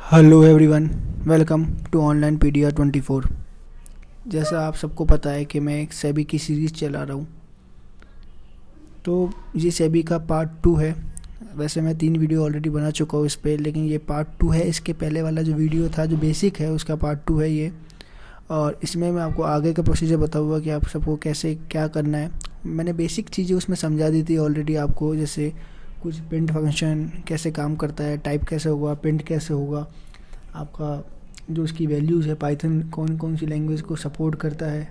Hello everyone, welcome to online pedia 24। जैसा आप सबको पता है कि मैं एक सेबी की सीरीज़ चला रहा हूँ, तो ये सेबी का पार्ट 2 है। वैसे मैं 3 वीडियो ऑलरेडी बना चुका हूँ इस पर, लेकिन ये पार्ट 2 है। इसके पहले वाला जो वीडियो था जो बेसिक है उसका पार्ट 2 है ये। और इसमें मैं आपको आगे का प्रोसीजर बताऊँगा कि आप सबको कैसे क्या करना है। मैंने बेसिक चीज़ें उसमें समझा दी थी ऑलरेडी आपको, जैसे कुछ प्रिंट फंक्शन कैसे काम करता है, टाइप कैसे होगा, प्रिंट कैसे होगा, आपका जो उसकी वैल्यूज़ है, पाइथन कौन कौन सी लैंग्वेज को सपोर्ट करता है,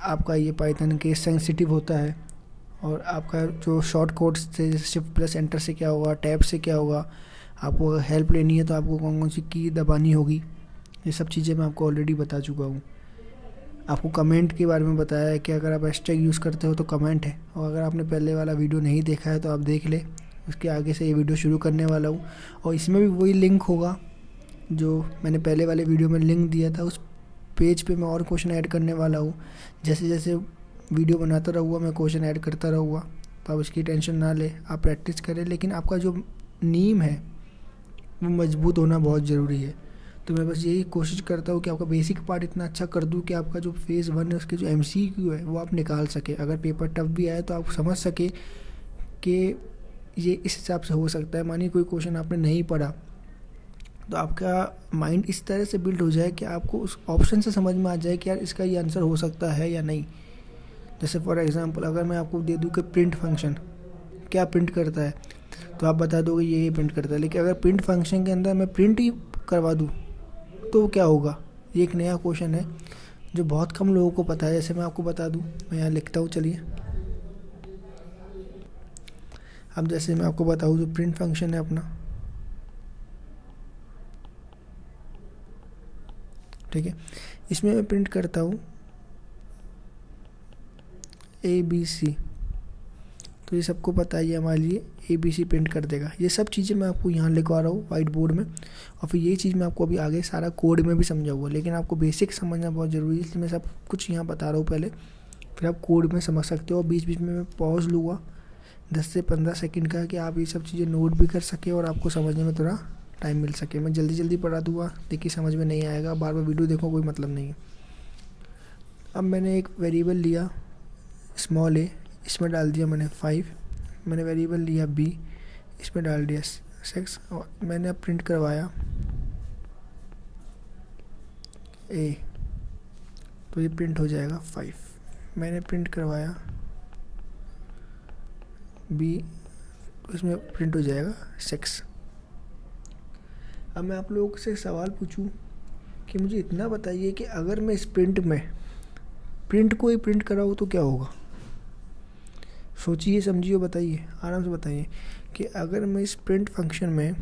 आपका ये पाइथन केस सेंसिटिव होता है, और आपका जो शॉर्ट कोड्स थे जैसे शिफ्ट प्लस एंटर से क्या होगा, टैब से क्या होगा, आपको अगर हेल्प लेनी है तो आपको कौन कौन सी की दबानी होगी, ये सब चीज़ें मैं आपको ऑलरेडी बता चुका हूँ। आपको कमेंट के बारे में बताया है कि अगर आप हैशटैग यूज़ करते हो तो कमेंट है, और अगर आपने पहले वाला वीडियो नहीं देखा है तो आप देख ले। उसके आगे से ये वीडियो शुरू करने वाला हूँ, और इसमें भी वही लिंक होगा जो मैंने पहले वाले वीडियो में लिंक दिया था। उस पेज पे मैं और क्वेश्चन ऐड करने वाला हूँ। जैसे जैसे वीडियो बनाता रहूँगा मैं क्वेश्चन ऐड करता रहूँगा, तो आप इसकी टेंशन ना ले, आप प्रैक्टिस करें। लेकिन आपका जो नीम है वो मजबूत होना बहुत ज़रूरी है। तो मैं बस यही कोशिश करता हूँ कि आपका बेसिक पार्ट इतना अच्छा कर दूँ कि आपका जो फेज़ 1 है उसके जो MCQ है वो आप निकाल सके। अगर पेपर टफ भी आए तो आप समझ सके कि ये इस हिसाब से हो सकता है। मानिए कोई क्वेश्चन आपने नहीं पढ़ा, तो आपका माइंड इस तरह से बिल्ड हो जाए कि आपको उस ऑप्शन से समझ में आ जाए कि यार इसका ये आंसर हो सकता है या नहीं। जैसे फॉर एग्जांपल अगर मैं आपको दे दूँ कि प्रिंट फंक्शन क्या प्रिंट करता है, तो आप बता दोगे ये प्रिंट करता है। लेकिन अगर प्रिंट फंक्शन के अंदर मैं प्रिंट ही करवा दूँ तो क्या होगा, ये एक नया क्वेश्चन है जो बहुत कम लोगों को पता है। जैसे मैं आपको बता दूँ, मैं यहाँ लिखता हूँ, चलिए। अब जैसे मैं आपको बताऊँ जो प्रिंट फंक्शन है अपना, ठीक है, इसमें मैं प्रिंट करता हूँ ABC। तो ये सबको पता है, ये हमारे लिए ABC प्रिंट कर देगा। ये सब चीज़ें मैं आपको यहाँ लिखवा रहा हूँ वाइट बोर्ड में, और फिर यही चीज़ मैं आपको अभी आगे सारा कोड में भी समझाऊंगा। लेकिन आपको बेसिक समझना बहुत ज़रूरी है, इसलिए मैं सब कुछ यहाँ बता रहा हूँ पहले, फिर आप कोड में समझ सकते हो। बीच बीच में मैं पॉज लूँगा 10 से 15 सेकंड का, कि आप ये सब चीज़ें नोट भी कर सके और आपको समझने में थोड़ा टाइम मिल सके। मैं जल्दी जल्दी पढ़ा दूँगा, देखिए समझ में नहीं आएगा, बार बार वीडियो देखो, कोई मतलब नहीं है। अब मैंने एक वेरिएबल लिया स्मॉल a, इसमें डाल दिया मैंने 5। मैंने वेरिएबल लिया b, इसमें डाल दिया 6, और मैंने अब प्रिंट करवाया a, तो ये प्रिंट हो जाएगा 5। मैंने प्रिंट करवाया b, तो इसमें प्रिंट हो जाएगा 6। अब मैं आप लोगों से सवाल पूछूं कि मुझे इतना बताइए कि अगर मैं इस प्रिंट में प्रिंट को ही प्रिंट कराऊँ तो क्या होगा। सोचिए, समझिए, बताइए, आराम से बताइए कि अगर मैं इस प्रिंट फंक्शन में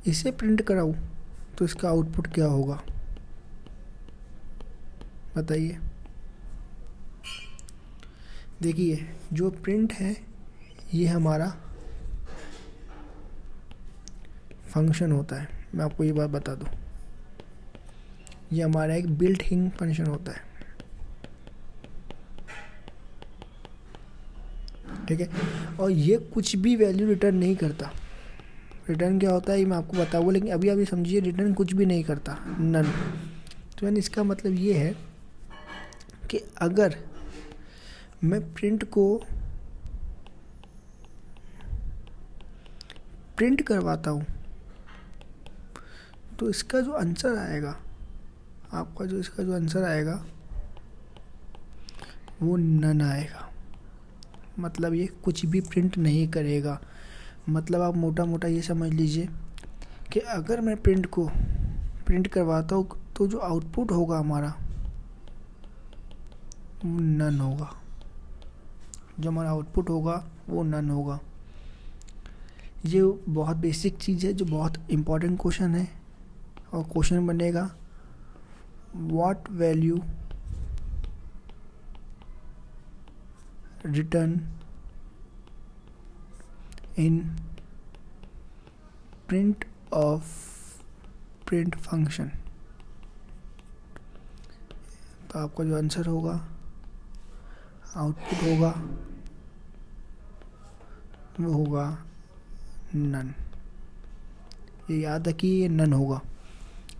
इसे प्रिंट कराऊँ तो इसका आउटपुट क्या होगा, बताइए। देखिए जो प्रिंट है ये हमारा फंक्शन होता है। मैं आपको ये बात बता दूं, ये हमारा एक बिल्ट इन फंक्शन होता है, ठीक है। और ये कुछ भी वैल्यू रिटर्न नहीं करता। रिटर्न क्या होता है ये मैं आपको बताऊंगा, लेकिन अभी अभी समझिए, रिटर्न कुछ भी नहीं करता, नन। तो यानी इसका मतलब ये है कि अगर मैं प्रिंट को प्रिंट करवाता हूँ तो इसका जो आंसर आएगा, आपका जो इसका जो आंसर आएगा वो नन आएगा। मतलब ये कुछ भी प्रिंट नहीं करेगा। मतलब आप मोटा मोटा ये समझ लीजिए कि अगर मैं प्रिंट को प्रिंट करवाता हूँ तो जो आउटपुट होगा हमारा वो नन होगा। जो हमारा आउटपुट होगा वो नन होगा। ये बहुत बेसिक चीज़ है जो बहुत इम्पोर्टेंट क्वेश्चन है, और क्वेश्चन बनेगा what value return in print of print function. तो आपका जो आंसर होगा, आउटपुट होगा, वो होगा नन। ये याद रखिए, ये नन होगा।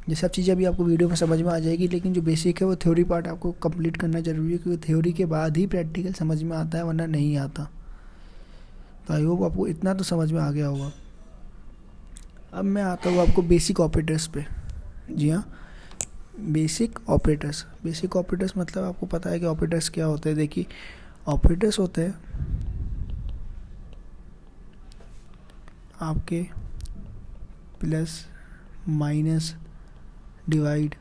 ये सब चीज़ें अभी आपको वीडियो में समझ में आ जाएगी, लेकिन जो बेसिक है वो थ्योरी पार्ट आपको कंप्लीट करना जरूरी है, क्योंकि थ्योरी के बाद ही प्रैक्टिकल समझ में आता है, वरना नहीं आता। तो आई होप आपको इतना तो समझ में आ गया होगा। अब मैं आता हूँ आपको बेसिक ऑपरेटर्स पे। जी हाँ, बेसिक ऑपरेटर्स। बेसिक ऑपरेटर्स मतलब आपको पता है कि ऑपरेटर्स क्या होते हैं। देखिए, ऑपरेटर्स होते हैं आपके प्लस माइनस डिवाइड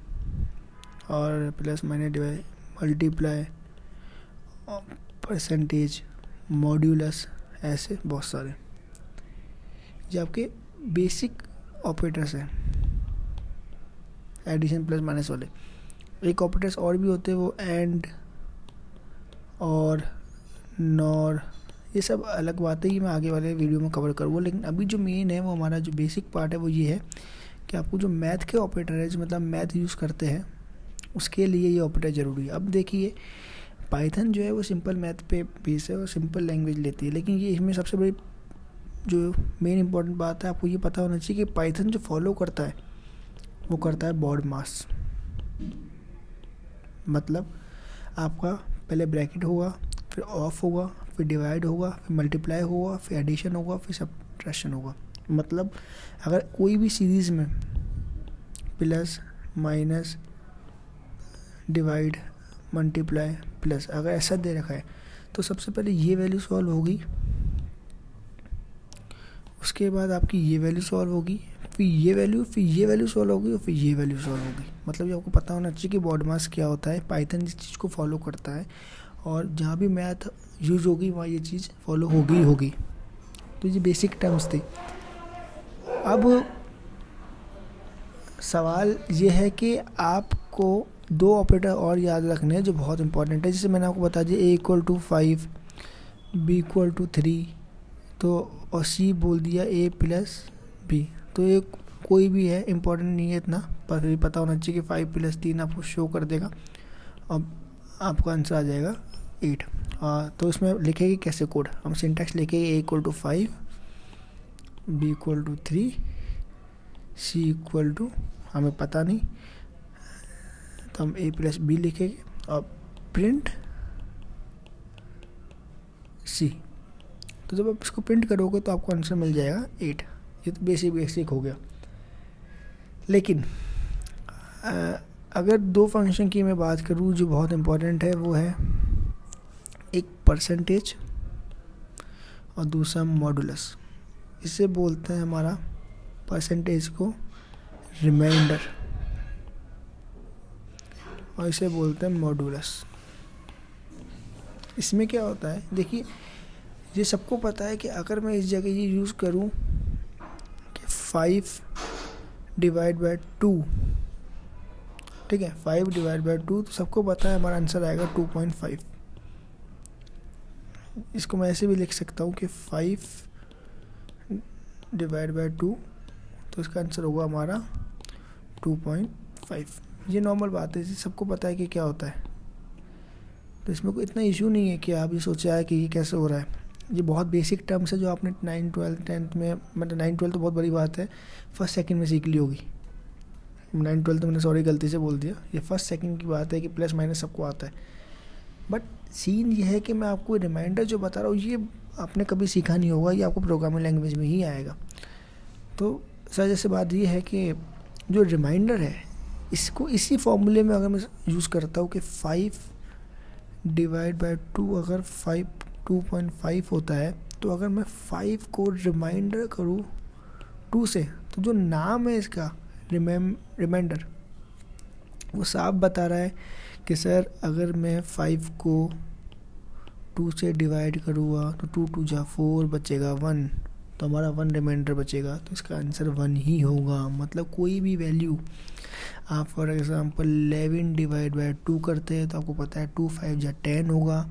और plus minus divide, multiply, percentage, modulus, ऐसे बहुत सारे ये आपके बेसिक ऑपरेटर्स हैं, एडिशन प्लस माइनस वाले। एक ऑपरेटर्स और भी होते हैं, वो एंड और नॉर, ये सब अलग बात है, ये मैं आगे वाले वीडियो में कवर करूँगा। लेकिन अभी जो मेन है, वो हमारा जो बेसिक पार्ट है वो ये है कि आपको जो मैथ के ऑपरेटर है, जो मतलब मैथ यूज़ करते हैं, उसके लिए ये ऑपरेटर ज़रूरी है। अब देखिए, पाइथन जो है वो सिंपल मैथ पे बेस है और सिंपल लैंग्वेज लेती है, लेकिन ये इसमें सबसे बड़ी जो मेन इंपॉर्टेंट बात है, आपको ये पता होना चाहिए कि पाइथन जो फॉलो करता है वो करता है बॉड मास। मतलब आपका पहले ब्रैकेट होगा, फिर ऑफ होगा, फिर डिवाइड होगा, फिर मल्टीप्लाई होगा, फिर एडिशन होगा, फिर सब्ट्रैक्शन होगा। मतलब अगर कोई भी सीरीज़ में plus minus divide multiply plus अगर ऐसा दे रखा है, तो सबसे पहले ये वैल्यू सॉल्व होगी, उसके बाद आपकी ये वैल्यू सॉल्व होगी, फिर ये वैल्यू सॉल्व होगी और फिर ये वैल्यू सॉल्व होगी। मतलब ये आपको पता होना चाहिए कि बॉड मास क्या होता है। पाइथन इस चीज़ को फॉलो करता है और जहाँ भी मैथ यूज होगी वहाँ ये चीज़ फॉलो होगी। तो ये बेसिक टर्म्स थे। अब सवाल ये है कि आपको दो ऑपरेटर और याद रखने हैं जो बहुत इंपॉर्टेंट है। जैसे मैंने आपको बता दिया A=5, B=3, तो और C बोल दिया A+B। तो ये कोई भी है, इम्पोर्टेंट नहीं है इतना, पर ये पता होना चाहिए कि 5+3 आपको शो कर देगा। अब आपका आंसर आ जाएगा 8। तो इसमें लिखेगी कैसे कोड, हम सिंटैक्स लिखेंगे A=5, B=3, C= हमें पता नहीं, तो हम A+B लिखेंगे और प्रिंट C। तो जब आप इसको प्रिंट करोगे तो आपको आंसर मिल जाएगा 8। ये तो बेसिक हो गया। लेकिन अगर दो फंक्शन की मैं बात करूँ जो बहुत इम्पोर्टेंट है, वो है एक परसेंटेज और दूसरा मॉडुलस। इसे बोलते हैं हमारा परसेंटेज को रिमाइंडर और इसे बोलते हैं मॉडुलस। इसमें क्या होता है, देखिए ये सबको पता है कि अगर मैं इस जगह ये यूज़ करूं कि 5/2, ठीक है, 5/2, तो सबको पता है हमारा आंसर आएगा 2.5। इसको मैं ऐसे भी लिख सकता हूँ कि 5/2, तो इसका आंसर होगा हमारा 2.5। ये नॉर्मल बात है, सबको पता है कि क्या होता है, तो इसमें कोई इतना इशू नहीं है कि आप ये सोचा है कि ये कैसे हो रहा है। ये बहुत बेसिक टर्म्स है जो आपने 9, 12, 10th में, मतलब 9, 12 तो बहुत बड़ी बात है, फर्स्ट सेकंड में सीख ली होगी। 9, 12 तो मैंने सॉरी गलती से बोल दिया, ये फर्स्ट सेकंड की बात है कि प्लस माइनस सबको आता है। बट सीन ये है कि मैं आपको रिमाइंडर जो बता रहा हूँ ये आपने कभी सीखा नहीं होगा, ये आपको प्रोग्रामिंग लैंग्वेज में ही आएगा। तो सर जैसे बात ये है कि जो रिमाइंडर है, इसको इसी फॉर्मूले में अगर मैं यूज़ करता हूँ कि 5/2 अगर 2.5 होता है, तो अगर मैं 5 को रिमाइंडर करूँ 2 से, तो जो नाम है इसका रिमाइंडर, वो साफ बता रहा है कि सर अगर मैं 5 को 2 से डिवाइड करूँगा तो 2 2 जा 4 बचेगा 1, तो हमारा 1 रिमाइंडर बचेगा, तो इसका आंसर 1 ही होगा। मतलब कोई भी वैल्यू आप फॉर एग्ज़ाम्पल 11/2 करते हैं तो आपको पता है 2 5 जा 10 होगा,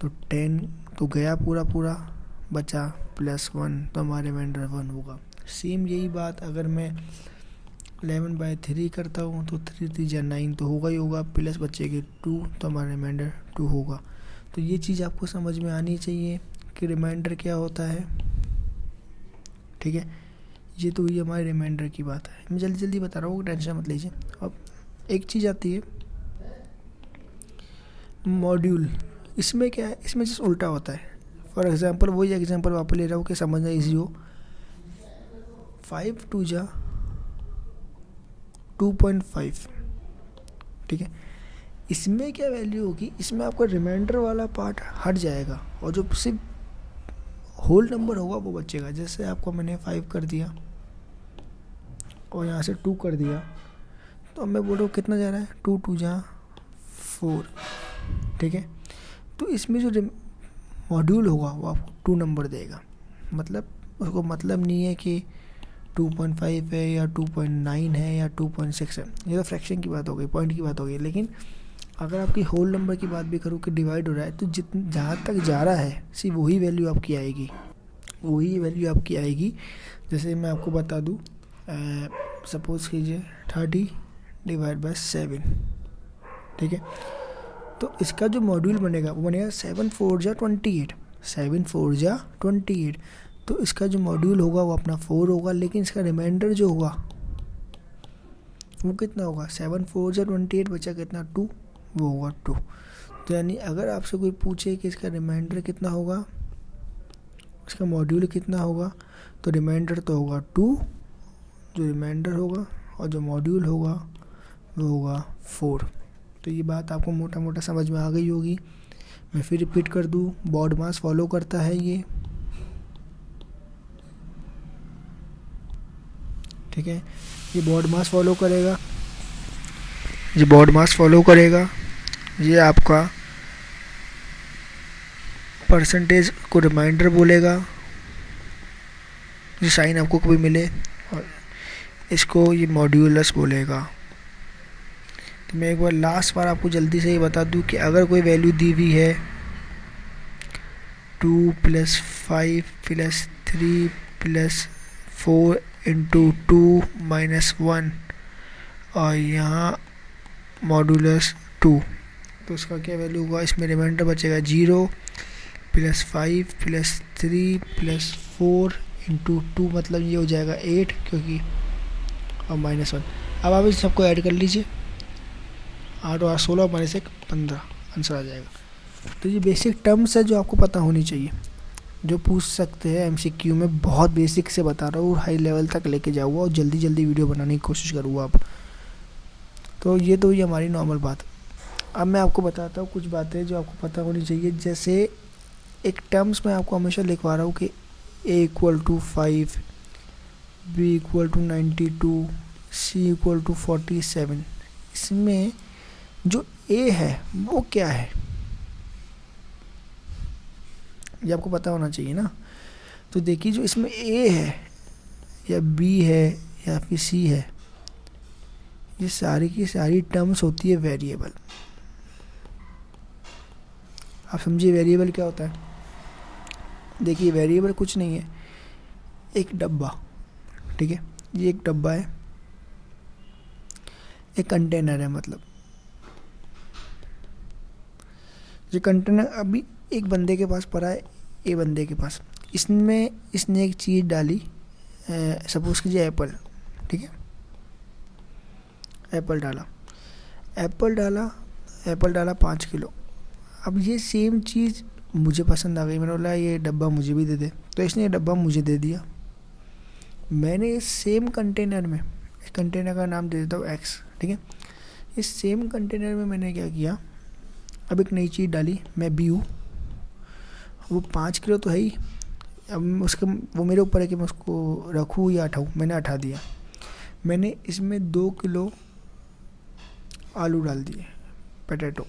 तो 10 तो गया पूरा बचा +1, तो हमारा रिमाइंडर 1 होगा। सेम यही बात अगर मैं 11/3 करता हूँ तो 3 3 9 तो होगा ही होगा, प्लस बचेगी 2 तो हमारा रिमाइंडर 2 होगा। तो ये चीज़ आपको समझ में आनी चाहिए कि रिमाइंडर क्या होता है। ठीक है, ये तो हुई हमारी रिमाइंडर की बात है। मैं जल्दी जल्दी बता रहा हूँ, टेंशन मत लीजिए। अब एक चीज़ आती है मॉड्यूल। इसमें क्या है, इसमें जस्ट उल्टा होता है। फॉर एग्जांपल वही एग्जांपल वापस ले रहा हूँ कि समझना ईजी हो। 5 2 जा 2.5। ठीक है, इसमें क्या वैल्यू होगी, इसमें आपका रिमाइंडर वाला पार्ट हट जाएगा और जो सिर्फ होल नंबर होगा वो बचेगा। जैसे आपको मैंने 5 कर दिया और यहाँ से 2 कर दिया, तो अब मैं बोल रहा हूँ कितना जा रहा है, 2 2 जा 4। ठीक है, तो इसमें जो मॉड्यूल होगा वो आपको 2 नंबर देगा। मतलब उसको मतलब नहीं है कि 2.5 है या 2.9 है या 2.6 है, ये तो फ्रैक्शन की बात हो गई, पॉइंट की बात हो गई। लेकिन अगर आपकी होल नंबर की बात भी करूँ कि डिवाइड हो रहा है, तो जहाँ तक जा रहा है सिर्फ वही वैल्यू आपकी आएगी, वही वैल्यू आपकी आएगी। जैसे मैं आपको बता दूँ, सपोज़ कीजिए 30/7। ठीक है, तो इसका जो मॉड्यूल बनेगा वो बनेगा 7 4 जा 28, 7 4 जा 28। तो इसका जो मॉड्यूल होगा वो अपना 4 होगा, लेकिन इसका रिमाइंडर जो होगा वो कितना होगा, 7 4 जा 28 बचा कितना 2, वो होगा 2। तो यानी अगर आपसे कोई पूछे कि इसका रिमाइंडर कितना होगा, इसका मॉड्यूल कितना होगा, तो रिमाइंडर तो होगा 2 जो रिमाइंडर होगा, और जो मॉड्यूल होगा वो होगा 4। तो ये बात आपको मोटा मोटा समझ में आ गई होगी। मैं फिर रिपीट कर दूँ, बॉड मास फॉलो करता है ये। ठीक है, ये बॉड मास फॉलो करेगा, ये बॉड मास फॉलो करेगा, ये आपका परसेंटेज को रिमाइंडर बोलेगा, ये साइन आपको कभी मिले, और इसको ये मॉड्यूलस बोलेगा। तो मैं एक बार लास्ट बार आपको जल्दी से ये बता दूं कि अगर कोई वैल्यू दी हुई है 2 + 5 + 3 + 4 × 2 - 1 और यहाँ मॉड्यूलस 2, तो उसका क्या वैल्यू होगा, इसमें रिमाइंडर बचेगा 0 + 5 + 3 + 4 × 2, मतलब ये हो जाएगा 8, क्योंकि और -1। अब आप इस सबको ऐड कर लीजिए, 8 और 16 -1 15 आंसर आ जाएगा। तो ये बेसिक टर्म्स है जो आपको पता होनी चाहिए, जो पूछ सकते हैं MCQ में। बहुत बेसिक से बता रहा हूँ, हाई लेवल तक लेके जाऊँगा और जल्दी जल्दी वीडियो बनाने की कोशिश करूँगा आप। तो ये तो ये हमारी नॉर्मल बात। अब मैं आपको बताता हूँ कुछ बातें जो आपको पता होनी चाहिए। जैसे एक टर्म्स में आपको हमेशा लिखवा रहा हूँ कि A = 5, B = 92, C = 47। इसमें जो A है वो क्या है, ये आपको पता होना चाहिए ना। तो देखिए, जो इसमें A है या B है या फिर C है, ये सारी की सारी टर्म्स होती है वेरिएबल। आप समझिए वेरिएबल क्या होता है। देखिए, वेरिएबल कुछ नहीं है, एक डब्बा। ठीक है, ये एक डब्बा है, एक कंटेनर है। मतलब ये कंटेनर अभी एक बंदे के पास पड़ा है, ए बंदे के पास। इसने एक चीज़ डाली, सपोज कीजिए एप्पल। ठीक है, एप्पल डाला 5 किलो। अब ये सेम चीज़ मुझे पसंद आ गई, मैंने बोला ये डब्बा मुझे भी दे दे, तो इसने ये डब्बा मुझे दे दिया। मैंने इस सेम कंटेनर में, इस कंटेनर का नाम दे देता हूँ X। ठीक है, इस सेम कंटेनर में मैंने क्या किया, अब एक नई चीज़ डाली, मैं B हूँ, वो 5 किलो तो है ही। अब उसका वो मेरे ऊपर है कि मैं उसको रखूँ या हटाऊँ। मैंने हटा दिया। मैंने इसमें 2 किलो आलू डाल दिए, पोटैटो।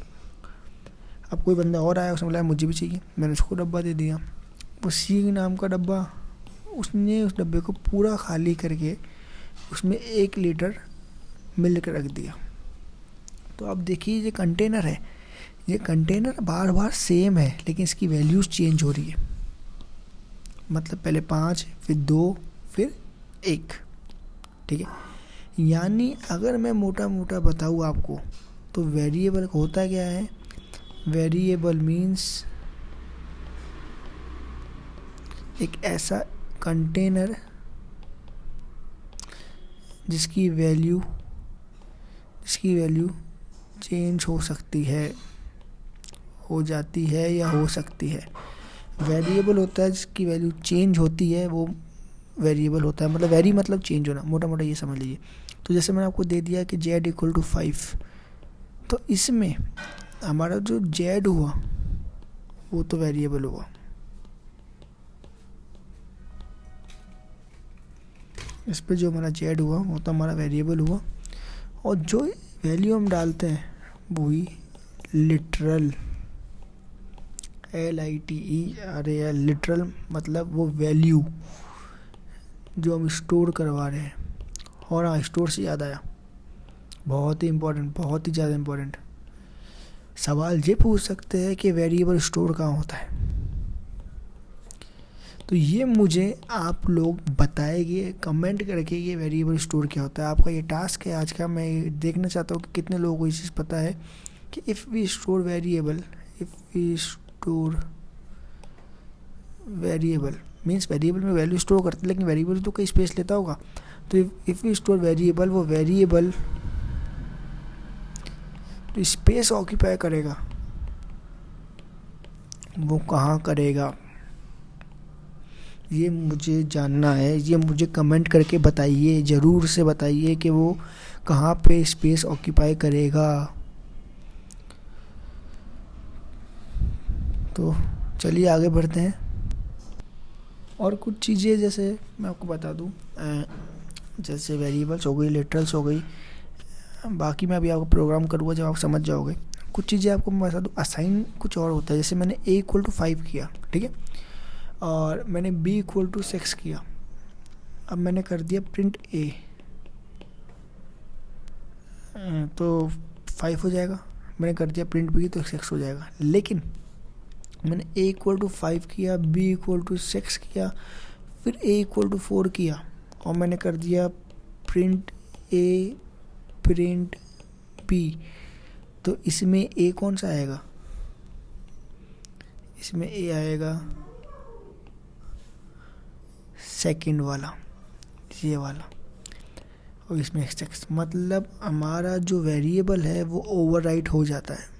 अब कोई बंदा और आया, उसने बोला मुझे भी चाहिए, मैंने उसको डब्बा दे दिया। वो C नाम का डब्बा, उसने उस डब्बे को पूरा खाली करके उसमें 1 लीटर मिल्क रख दिया। तो अब देखिए, ये कंटेनर है, ये कंटेनर बार बार सेम है, लेकिन इसकी वैल्यूज़ चेंज हो रही है। मतलब पहले 5, फिर 2, फिर 1। ठीक है, यानी अगर मैं मोटा मोटा बताऊँ आपको तो वेरिएबल होता क्या है, वेरिएबल मीन्स एक ऐसा कंटेनर जिसकी वैल्यू चेंज हो सकती है, हो जाती है या हो सकती है। वेरिएबल होता है जिसकी वैल्यू चेंज होती है, वो वेरिएबल होता है। मतलब वेरी मतलब चेंज होना, मोटा मोटा ये समझ लीजिए। तो जैसे मैंने आपको दे दिया कि z = 5, तो इसमें हमारा जो z हुआ वो तो वेरिएबल हुआ, इस पे जो हमारा z हुआ वो तो हमारा वेरिएबल हुआ, और जो वैल्यू हम डालते हैं वही लिटरल, LITERAL, लिटरल मतलब वो वैल्यू जो हम स्टोर करवा रहे हैं। और हाँ, स्टोर से याद आया, बहुत ही इम्पोर्टेंट, बहुत ही ज़्यादा इम्पोर्टेंट सवाल ये पूछ सकते हैं कि वेरिएबल स्टोर कहाँ होता है। तो ये मुझे आप लोग बताएंगे कमेंट करके ये वेरिएबल स्टोर क्या होता है। आपका ये टास्क है आज का। मैं देखना चाहता हूँ कि कितने लोगों को ये चीज़ पता है कि if we store variable means variable में वैल्यू स्टोर करते, लेकिन वेरिएबल तो कई स्पेस लेता होगा। तो इफ़ वी स्टोर वेरिएबल, वो वेरिएबल तो स्पेस ऑक्यूपाई करेगा, वो कहाँ करेगा ये मुझे जानना है। ये मुझे कमेंट करके बताइए, ज़रूर से बताइए कि वो कहाँ पे स्पेस ऑक्यूपाई करेगा। तो चलिए आगे बढ़ते हैं। और कुछ चीज़ें जैसे मैं आपको बता दूं, जैसे वेरिएबल्स हो गई, लिटरल्स हो गई, बाकी मैं अभी आपको प्रोग्राम करूँगा जब आप समझ जाओगे। कुछ चीज़ें आपको मैं बता दूं, असाइन कुछ और होता है। जैसे मैंने a = 5 किया, ठीक है, और मैंने b = 6 किया। अब मैंने कर दिया प्रिंट a, तो 5 हो जाएगा। मैंने कर दिया प्रिंट b, तो 6 हो जाएगा। लेकिन मैंने a = 5 किया, b = 6 किया, फिर a = 4 किया, और मैंने कर दिया प्रिंट a प्रिंट b। तो इसमें a कौन सा आएगा, इसमें a आएगा सेकंड वाला, ये वाला, और इसमें x। मतलब हमारा जो वेरिएबल है वो ओवरराइट हो जाता है।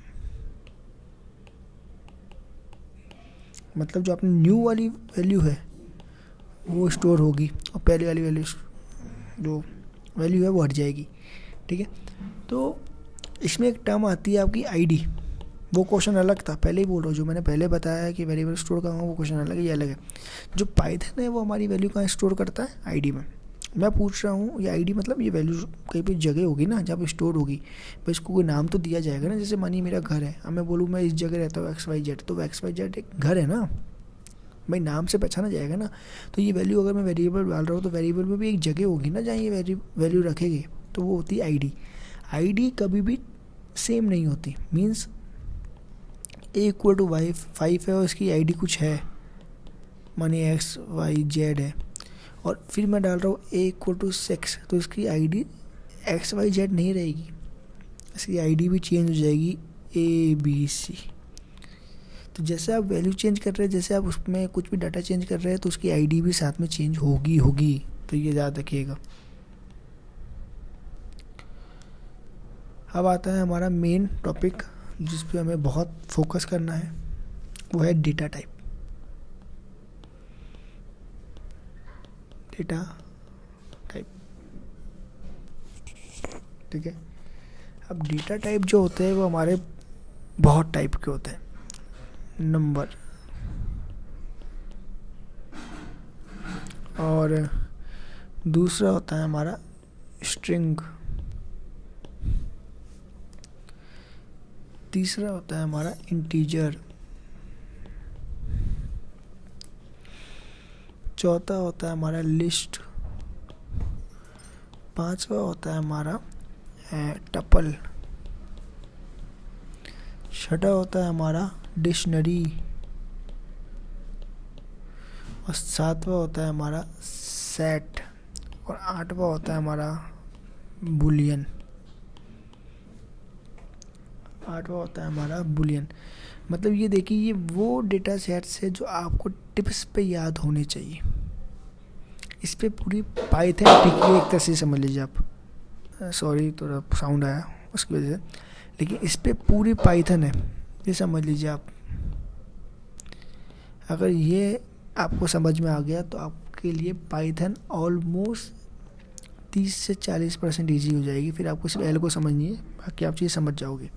मतलब जो अपनी न्यू वाली वैल्यू है वो स्टोर होगी, और पहले वाली वैल्यू जो वैल्यू है वो हट जाएगी, ठीक है। तो इसमें एक टर्म आती है आपकी आईडी। वो क्वेश्चन अलग था, पहले ही बोल रहा हूँ। जो मैंने पहले बताया है कि वेरिएबल स्टोर कहाँ हो, वो क्वेश्चन अलग है, ये अलग है। जो पाइथन है वो हमारी वैल्यू कहाँ स्टोर करता है, आईडी में। मैं पूछ रहा हूँ ये आईडी मतलब ये वैल्यू कहीं पे जगह होगी ना जहाँ पे स्टोर होगी, भाई इसको कोई नाम तो दिया जाएगा ना। जैसे मानिए मेरा घर है, अब मैं बोलूँ मैं इस जगह रहता हूँ XYZ, तो XYZ एक घर है ना भाई, नाम से पहचाना जाएगा ना। तो ये वैल्यू अगर मैं वेरिएबल डाल रहा हूँ तो वेरिएबल में भी एक जगह होगी ना जहाँ ये वैल्यू रखेगी, तो वो होती है आईडी। आईडी कभी भी सेम नहीं होती। मीन्स a = 5 है और इसकी आईडी कुछ है, मानिए XYZ है, और फिर मैं डाल रहा हूँ a = 6, तो इसकी आईडी XYZ नहीं रहेगी, इसकी आईडी भी चेंज हो जाएगी ABC। तो जैसे आप वैल्यू चेंज कर रहे हैं, जैसे आप उसमें कुछ भी डाटा चेंज कर रहे हैं, तो उसकी आईडी भी साथ में चेंज होगी। तो ये याद रखिएगा। अब आता है हमारा मेन टॉपिक जिस पे हमें बहुत फोकस करना है, वो है डेटा टाइप। डेटा टाइप, ठीक है। अब डेटा टाइप जो होते हैं वो हमारे बहुत टाइप के होते हैं। नंबर, और दूसरा होता है हमारा स्ट्रिंग, तीसरा होता है हमारा इंटीजर, चौथा होता है हमारा लिस्ट, पांचवा होता है हमारा टपल, छठा होता है हमारा डिक्शनरी, और सातवां होता है हमारा सेट, और आठवां होता है हमारा बुलियन, आठवां होता है हमारा बुलियन। मतलब ये देखिए, ये वो डेटा सेट्स है जो आपको टिप्स पे याद होने चाहिए। इस पे पूरी पाइथन टिकी एक तरह से समझ लीजिए आप। सॉरी थोड़ा साउंड आया उसकी वजह से, लेकिन इस पे पूरी पाइथन है, ये समझ लीजिए आप। अगर ये आपको समझ में आ गया तो आपके लिए पाइथन ऑलमोस्ट 30 से 40% ईजी हो जाएगी। फिर आपको सिर्फ एल को समझनी है, बाकी आप चीज़ समझ जाओगे।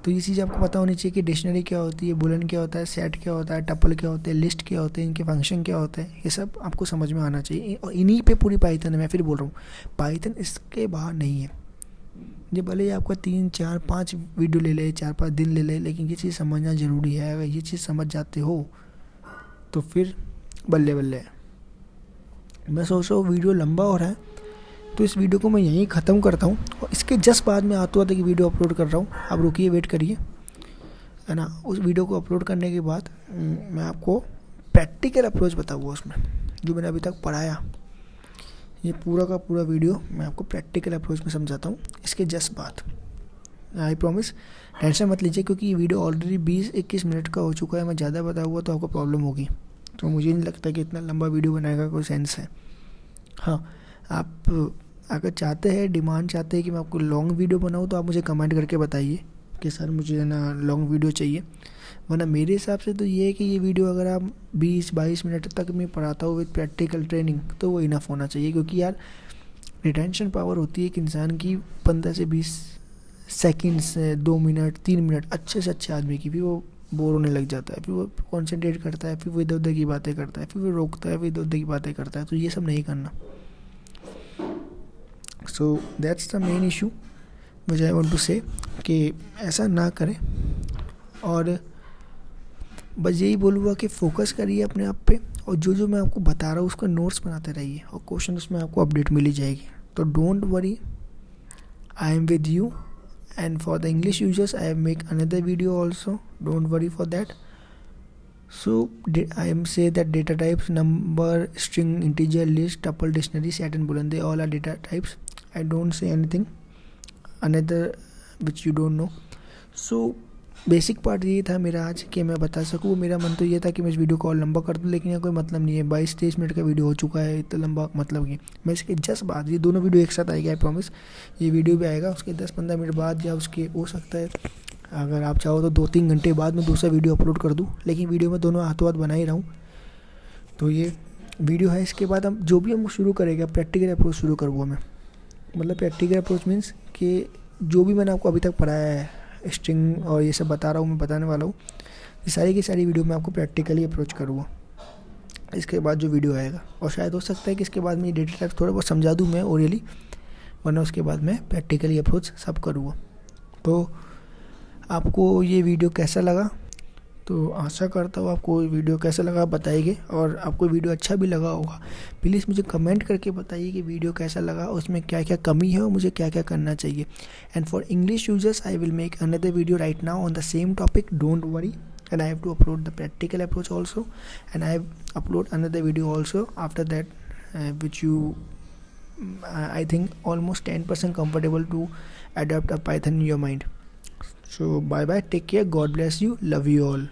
तो ये चीज़ आपको पता होनी चाहिए कि डिक्शनरी क्या होती है, बुलियन क्या होता है, सेट क्या होता है, टपल क्या होते हैं, लिस्ट क्या होते हैं, इनके फंक्शन क्या होते हैं, ये सब आपको समझ में आना चाहिए। और इन्हीं पे पूरी पाइथन है। मैं फिर बोल रहा हूँ, पाइथन इसके बाहर नहीं है। ये भले ही आपका 3, 4, 5 वीडियो ले ले, 4-5 दिन ले ले, लेकिन ये चीज़ समझना ज़रूरी है। अगर ये चीज़ समझ जाते हो तो फिर बल्ले बल्ले। मैं सोच रहा हूँ वीडियो लंबा हो रहा है, तो इस वीडियो को मैं यहीं ख़त्म करता हूँ और इसके जस्ट बाद में आता हुआ था कि वीडियो अपलोड कर रहा हूँ। आप रुकिए, वेट करिए, है ना। उस वीडियो को अपलोड करने के बाद मैं आपको प्रैक्टिकल अप्रोच बताऊँगा उसमें, जो मैंने अभी तक पढ़ाया। ये पूरा का पूरा वीडियो मैं आपको प्रैक्टिकल अप्रोच में समझाता हूँ इसके जस्ट बाद। आई प्रॉमिस, टेंशन मत लीजिए, क्योंकि ये वीडियो ऑलरेडी 20-21 मिनट का हो चुका है। मैं ज़्यादा बताऊँगा तो आपको प्रॉब्लम होगी, तो मुझे नहीं लगता कि इतना लंबा वीडियो बनाने का कोई सेंस है। हाँ, आप अगर चाहते हैं, डिमांड चाहते हैं कि मैं आपको लॉन्ग वीडियो बनाऊँ, तो आप मुझे कमेंट करके बताइए कि सर मुझे ना लॉन्ग वीडियो चाहिए। वरना मेरे हिसाब से तो ये है कि ये वीडियो अगर आप 20-22 मिनट तक मैं पढ़ाता हूँ विद प्रैक्टिकल ट्रेनिंग, तो वो इनफ होना चाहिए। क्योंकि यार रिटेंशन पावर होती है कि इंसान की 15 से 20 सेकेंड से 2 मिनट 3 मिनट अच्छे से अच्छे आदमी की भी वो बोर होने लग जाता है। फिर वो कॉन्सेंट्रेट करता है, फिर वो इधर उधर की बातें करता है, फिर वो रोकता है, फिर इधर उधर की बातें करता है। तो ये सब नहीं करना। So that's the main issue which I want to say, कि ऐसा ना करें। और बस यही बोलूँगा कि फोकस करिए अपने आप पे, और जो मैं आपको बता रहा हूँ उसका नोट्स बनाते रहिए, और क्वेश्चन उसमें आपको अपडेट मिली जाएगी। तो don't worry, I am with you. And for the English users, I have make another video also. Don't worry for that. So I am say that data types, number, string, integer, list, tuple, dictionary, set and boolean, they all are data types. I don't say anything another which you don't know. So basic part ये था मेरा आज कि मैं बता सकूँ। मेरा मन तो ये था कि मैं इस वीडियो को और लंबा कर दूँ, लेकिन ये कोई मतलब नहीं है। 22-23 मिनट का वीडियो हो चुका है, इतना लंबा मतलब कि मैं इसके जस्ट बाद, ये दोनों वीडियो एक साथ आएगा, आई प्रॉमिस। ये वीडियो भी आएगा उसके 10-15 मिनट बाद, या उसके हो सकता है अगर आप चाहो तो 2-3 घंटे बाद मैं दूसरा वीडियो अपलोड कर दूँ, लेकिन वीडियो में दोनों हाथों हाथ बना ही रहा हूँ। तो ये वीडियो है। इसके बाद हम जो भी हम शुरू करेंगे, प्रैक्टिकल अप्रोच शुरू करूँगा मैं। मतलब प्रैक्टिकल अप्रोच मीन्स कि जो भी मैंने आपको अभी तक पढ़ाया है, स्ट्रिंग और ये सब बता रहा हूँ, मैं बताने वाला हूँ, ये सारी की सारी वीडियो मैं आपको प्रैक्टिकली अप्रोच करूँगा इसके बाद जो वीडियो आएगा। और शायद हो सकता है कि इसके बाद में डेटा टाइप थोड़ा बहुत समझा दूँ मैं ओरियली, वरना उसके बाद मैं प्रैक्टिकली अप्रोच सब करूँगा। तो आपको ये वीडियो कैसा लगा, तो आशा करता हूँ आपको वीडियो कैसा लगा बताइए। और आपको वीडियो अच्छा भी लगा होगा, प्लीज़ मुझे कमेंट करके बताइए कि वीडियो कैसा लगा, उसमें क्या क्या कमी है और मुझे क्या क्या करना चाहिए। And for English users I will make another video right now on the same topic, don't worry. And I have to upload the practical approach also, and I upload another video also after that, which you I think almost 10% comfortable to adapt a Python in your mind. So bye bye, take care, God bless you, love you all.